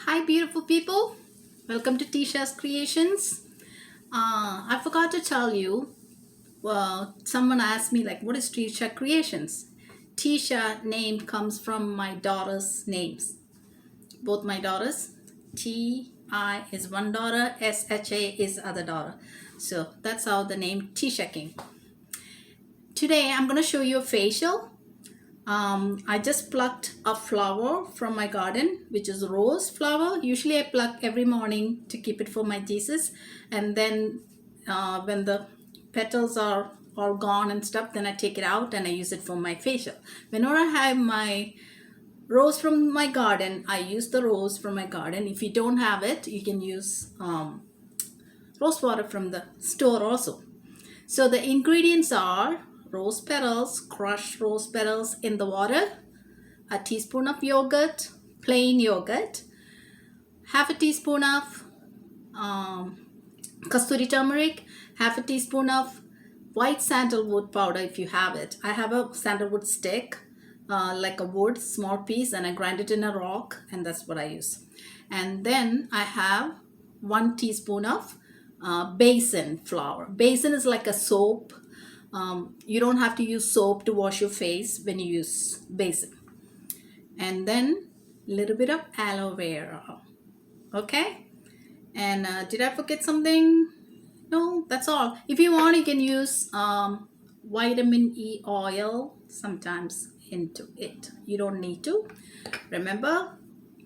Hi, beautiful people. Welcome to Tisha's Creations. I forgot to tell you. Well, someone asked me like, "What is Tisha Creations?" Tisha name comes from my daughters' names. Both my daughters. T I is one daughter. SHA is other daughter. So that's how the name Tisha came. Today I'm gonna show you a facial. I just plucked a flower from my garden, which is rose flower. Usually I pluck every morning to keep it for my Jesus. And then when the petals are all gone and stuff, then I take it out and I use it for my facial. Whenever I have my rose from my garden, I use the rose from my garden. If you don't have it, you can use rose water from the store also. So the ingredients are rose petals, crushed rose petals in the water, a teaspoon of yogurt, plain yogurt, half a teaspoon of um, Kasthuri turmeric, half a teaspoon of white sandalwood powder if you have it. I have a sandalwood stick, like a wood, small piece, and I grind it in a rock, and that's what I use. And then I have 1 teaspoon of Besan flour. Besan is like a soap. You don't have to use soap to wash your face when you use Besan. And then a little bit of aloe vera. Okay. And did I forget something? No, that's all. If you want, you can use vitamin E oil sometimes into it. You don't need to. Remember,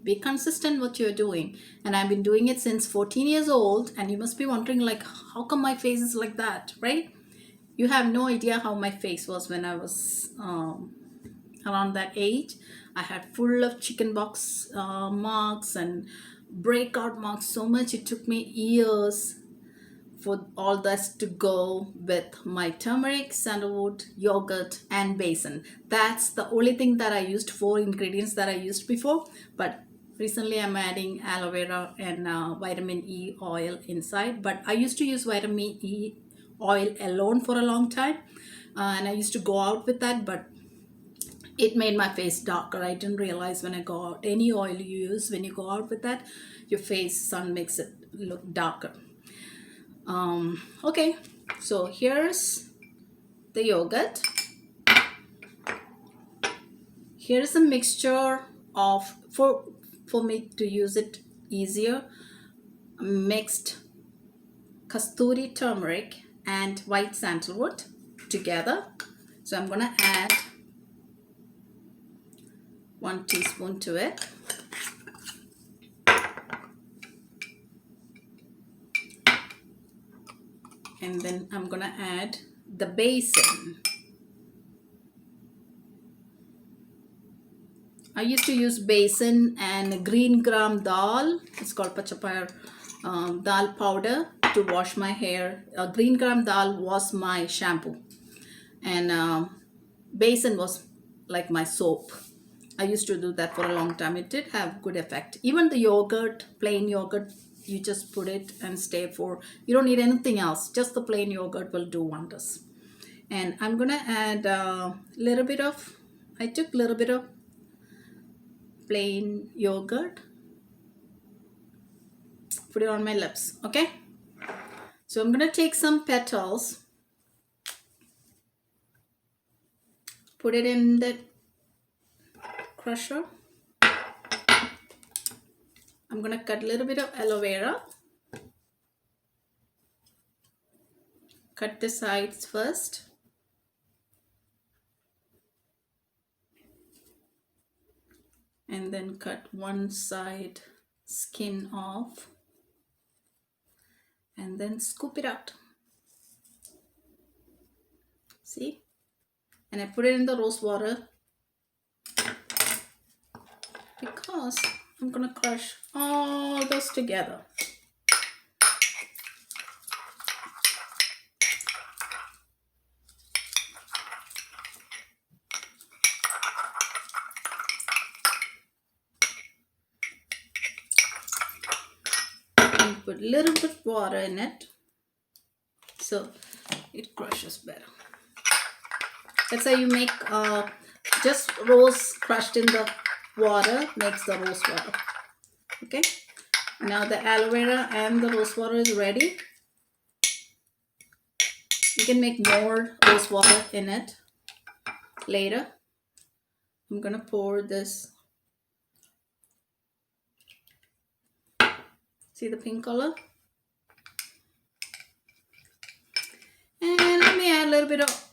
be consistent what you're doing. And I've been doing it since 14 years old. And you must be wondering, like, how come my face is like that, right? You have no idea how my face was when I was around that age. I had full of chicken box marks and breakout marks so much. It took me years for all this to go with my turmeric, sandalwood, yogurt, and Besan. That's the only thing that I used, 4 ingredients that I used before. But recently I'm adding aloe vera and vitamin E oil inside. But I used to use vitamin E oil alone for a long time. And I used to go out with that, but it made my face darker. I didn't realize when I go out, any oil you use, when you go out with that, your face, sun makes it look darker. Okay, so here's the yogurt. Here's a mixture of, for me to use it easier, mixed Kasthuri turmeric and white sandalwood together. So I'm gonna add 1 teaspoon to it. And then I'm gonna add the Besan. I used to use Besan and green gram dal. It's called pachapayar dal powder to wash my hair. Green gram dal was my shampoo, and Besan was like my soap. I used to do that for a long time. It did have good effect. Even the yogurt, plain yogurt, you just put it and stay for, you don't need anything else. Just the plain yogurt will do wonders. And I'm gonna add a little bit of, I took a little bit of plain yogurt, put it on my lips. Okay, so I'm gonna take some petals, put it in the crusher. I'm gonna cut a little bit of aloe vera. Cut the sides first. And then cut one side skin off. And then scoop it out. See? And I put it in the rose water because I'm gonna crush all those together. And put a little bit of water in it so it crushes better. That's how you make just rose crushed in the water makes the rose water. Okay, now the aloe vera and the rose water is ready. You can make more rose water in it later. I'm gonna pour this. See the pink color? And let me add a little bit of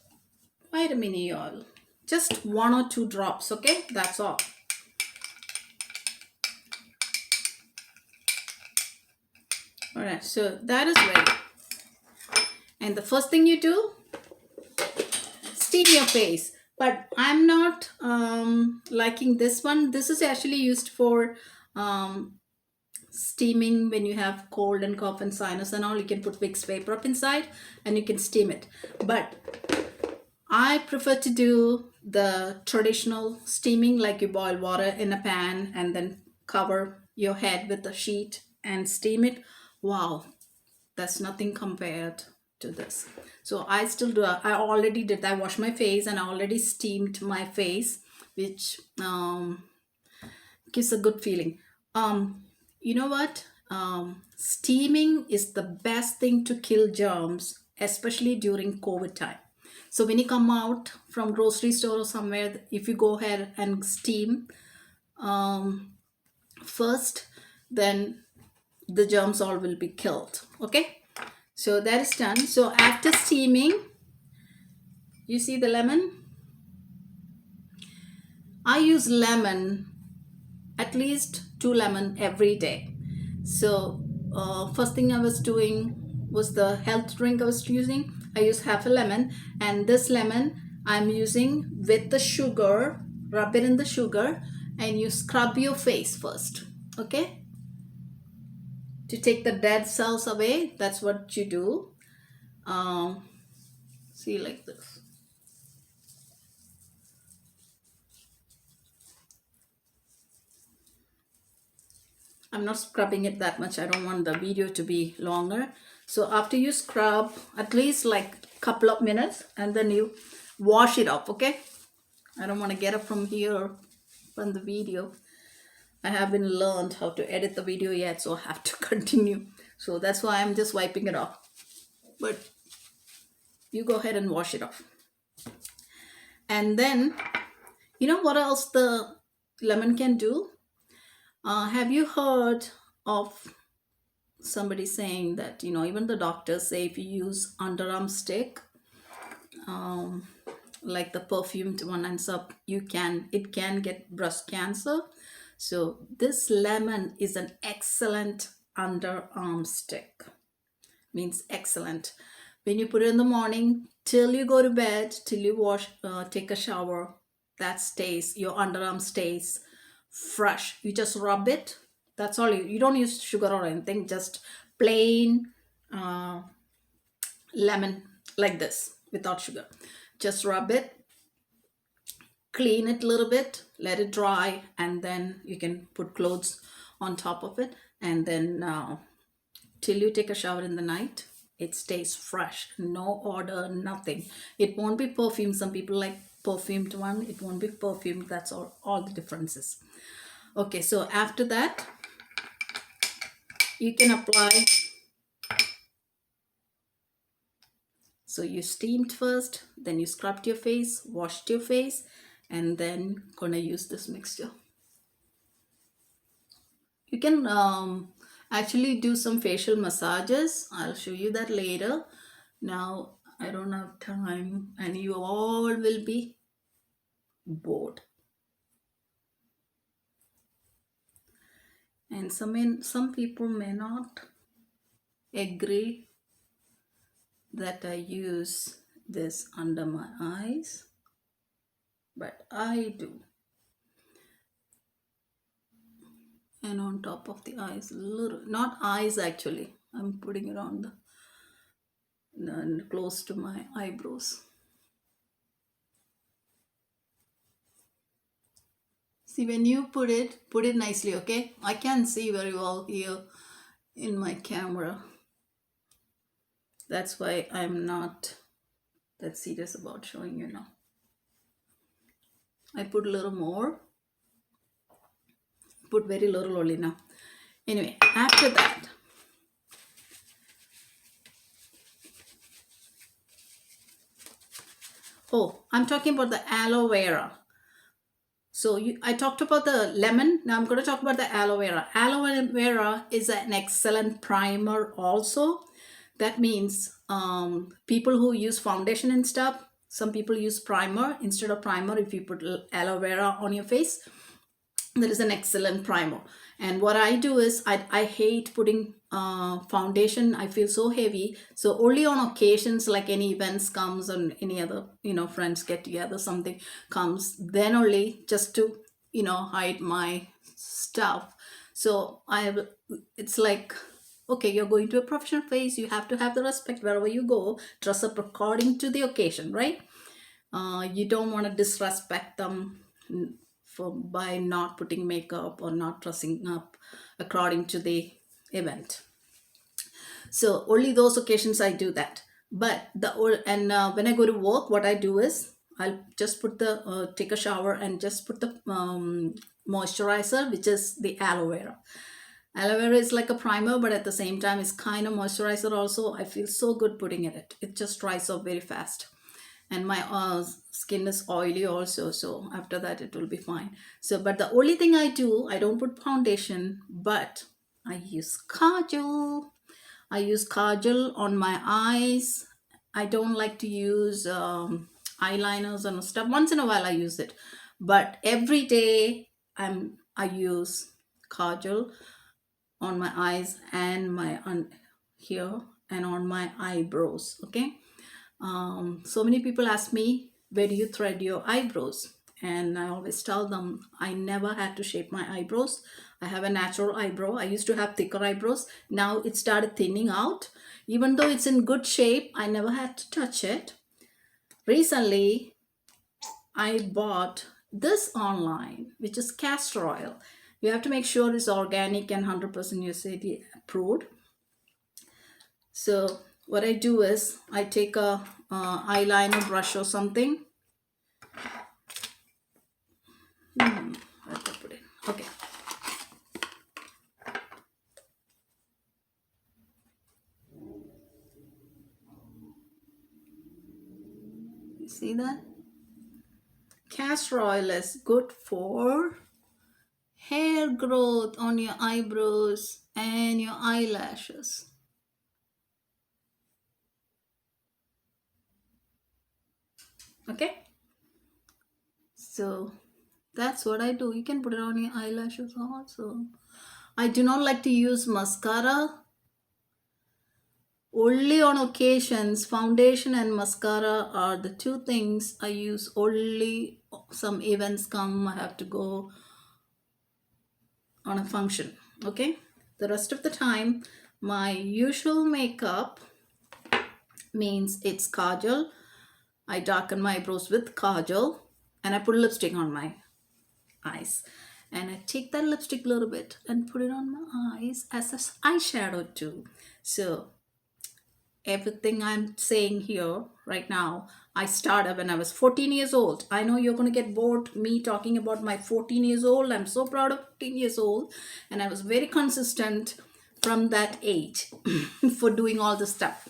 vitamin E oil. Just 1 or 2 drops, okay? That's all. Alright, so that is ready. And the first thing you do, steam your face. But I'm not liking this one. This is actually used for steaming when you have cold and cough and sinus and all. You can put Vicks vapor up inside and you can steam it. But I prefer to do the traditional steaming, like you boil water in a pan and then cover your head with a sheet and steam it. Wow, that's nothing compared to this. So I still do. I already did. I washed my face and I already steamed my face, which gives a good feeling. You know what? Steaming is the best thing to kill germs, especially during COVID time. So when you come out from grocery store or somewhere, if you go ahead and steam first, then the germs all will be killed. Okay, so that is done. So after steaming, you see the lemon. I use lemon, at least 2 lemon every day. So first thing I was doing was the health drink I was using. I use half a lemon, and this lemon I'm using with the sugar. Rub it in the sugar and you scrub your face first. Okay, to take the dead cells away. That's what you do. See, like this. I'm not scrubbing it that much. I don't want the video to be longer. So after you scrub at least like a couple of minutes, and then you wash it off. Okay, I don't want to get up from here from the video. I haven't learned how to edit the video yet, so I have to continue. So that's why I'm just wiping it off. But you go ahead and wash it off. And then, you know what else the lemon can do? Have you heard of somebody saying that, even the doctors say if you use underarm stick, like the perfumed one, and so it can get breast cancer. So this lemon is an excellent underarm stick. Means excellent. When you put it in the morning till you go to bed, till you wash, take a shower, that stays, your underarm stays fresh. You just rub it. That's all. You don't use sugar or anything. Just plain lemon like this without sugar. Just rub it, clean it a little bit, let it dry, and then you can put clothes on top of it, and then till you take a shower in the night, it stays fresh. No odor, nothing. It won't be perfumed. Some people like perfumed one. It won't be perfumed. That's all the differences. Okay, so after that, you can apply. So you steamed first, then you scrubbed your face, washed your face, and then gonna use this mixture. You can actually do some facial massages. I'll show you that later. Now I don't have time, and you all will be bored. And some people may not agree that I use this under my eyes, but I do. And on top of the eyes, little, not eyes actually. I'm putting it on the close to my eyebrows. See, when you put it nicely, okay? I can't see very well here in my camera. That's why I'm not that serious about showing you now. I put a little more. Put very little only now. Anyway, after that, oh, I'm talking about the aloe vera. So I talked about the lemon. Now I'm going to talk about the aloe vera. Aloe vera is an excellent primer also. That means people who use foundation and stuff, some people use primer. Instead of primer, if you put aloe vera on your face, that is an excellent primer. And what I do is I hate putting foundation. I feel so heavy, so only on occasions like any events comes and any other friends get together, something comes, then only, just to hide my stuff. So it's like, okay, you're going to a professional place, you have to have the respect wherever you go, dress up according to the occasion, right? You don't want to disrespect them for by not putting makeup or not dressing up according to the event. So only those occasions I do that. But when I go to work, what I do is I'll just put the take a shower and just put the moisturizer, which is the aloe vera. Aloe vera is like a primer, but at the same time, it's kind of moisturizer also. I feel so good putting it. It just dries off very fast. And my skin is oily also, so after that it will be fine. So, but the only thing I do, I don't put foundation, but I use kajal. I use kajal on my eyes. I don't like to use eyeliners and stuff. Once in a while I use it, but every day I use kajal on my eyes and my here and on my eyebrows. Okay. So many people ask me, where do you thread your eyebrows? And I always tell them, I never had to shape my eyebrows. I have a natural eyebrow. I used to have thicker eyebrows. Now it started thinning out. Even though it's in good shape, I never had to touch it. Recently, I bought this online, which is castor oil. You have to make sure it's organic and 100% USDA approved. So what I do is I take a eyeliner brush or something. Let me put it. Okay. You see that? Castor oil is good for hair growth on your eyebrows and your eyelashes. Okay. So that's what I do. You can put it on your eyelashes also. I do not like to use mascara. Only on occasions, foundation and mascara are the two things I use. Only some events come, I have to go on a function. Okay. The rest of the time, my usual makeup means it's kajal. I darken my eyebrows with kajal and I put lipstick on my eyes. And I take that lipstick a little bit and put it on my eyes as an eyeshadow too. So everything I'm saying here right now, I started when I was 14 years old. I know you're going to get bored me talking about my 14 years old. I'm so proud of 14 years old. And I was very consistent from that age for doing all this stuff.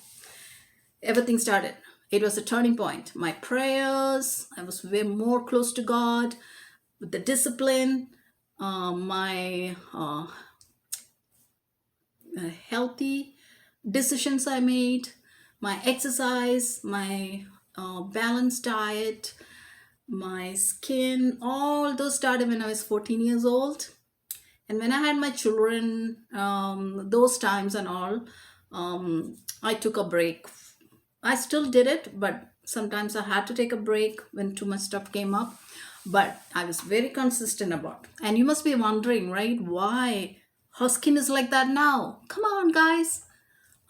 Everything started. It was a turning point. My prayers, I was way more close to God, with the discipline, my healthy decisions I made, my exercise, my balanced diet, my skin, all those started when I was 14 years old. And when I had my children, those times and all, I took a break. I still did it, but sometimes I had to take a break when too much stuff came up. But I was very consistent about. And you must be wondering, right? Why her skin is like that now? Come on, guys.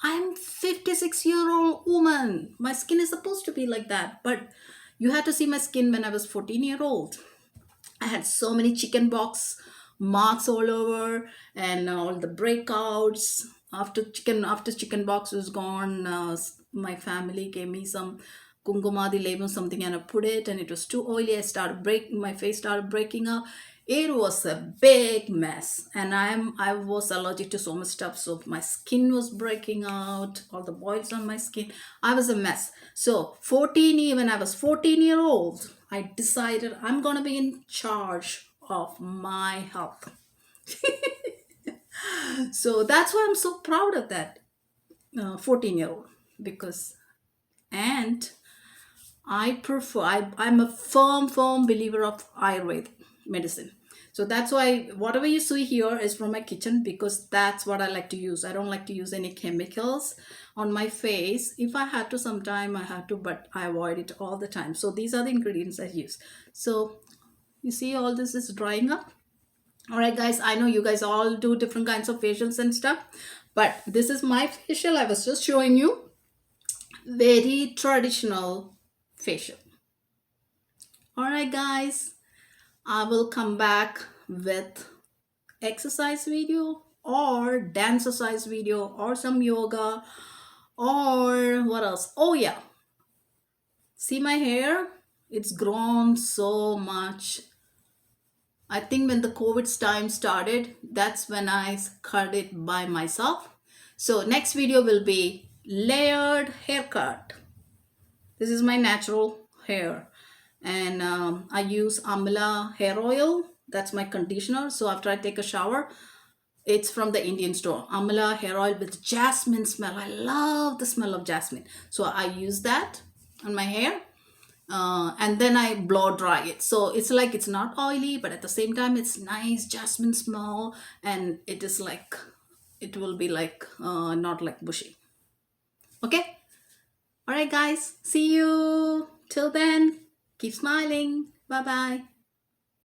I'm 56-year-old woman. My skin is supposed to be like that. But you had to see my skin when I was 14-year-old. I had so many chicken pox marks all over and all the breakouts. After chicken box was gone, my family gave me some kungumadi label something and I put it and it was too oily. My face started breaking up. It was a big mess, and I was allergic to so much stuff, so my skin was breaking out, all the boils on my skin. I was a mess. So 14, when I was 14 old, I decided I'm gonna be in charge of my health. So that's why I'm so proud of that 14 because and I'm a firm believer of Ayurveda medicine. So that's why whatever you see here is from my kitchen because that's what I like to use. I don't like to use any chemicals on my face. If I had to sometime I had to, but I avoid it all the time. So these are the ingredients I use. So you see all this is drying up. All right, guys, I know you guys all do different kinds of facials and stuff, but this is my facial. I was just showing you very traditional facial. All right, guys, I will come back with exercise video or dance exercise video or some yoga or what else. Oh yeah, see my hair, it's grown so much. I think when the COVID time started, that's when I cut it by myself. So next video will be layered haircut. This is my natural hair, and I use amla hair oil. That's my conditioner. So after I take a shower, it's from the Indian store. Amla hair oil with jasmine smell. I love the smell of jasmine. So I use that on my hair, and then I blow dry it. So it's like it's not oily, but at the same time, it's nice jasmine smell, and it is like it will be like not like bushy. Okay. All right, guys. See you. Till then, keep smiling. Bye bye.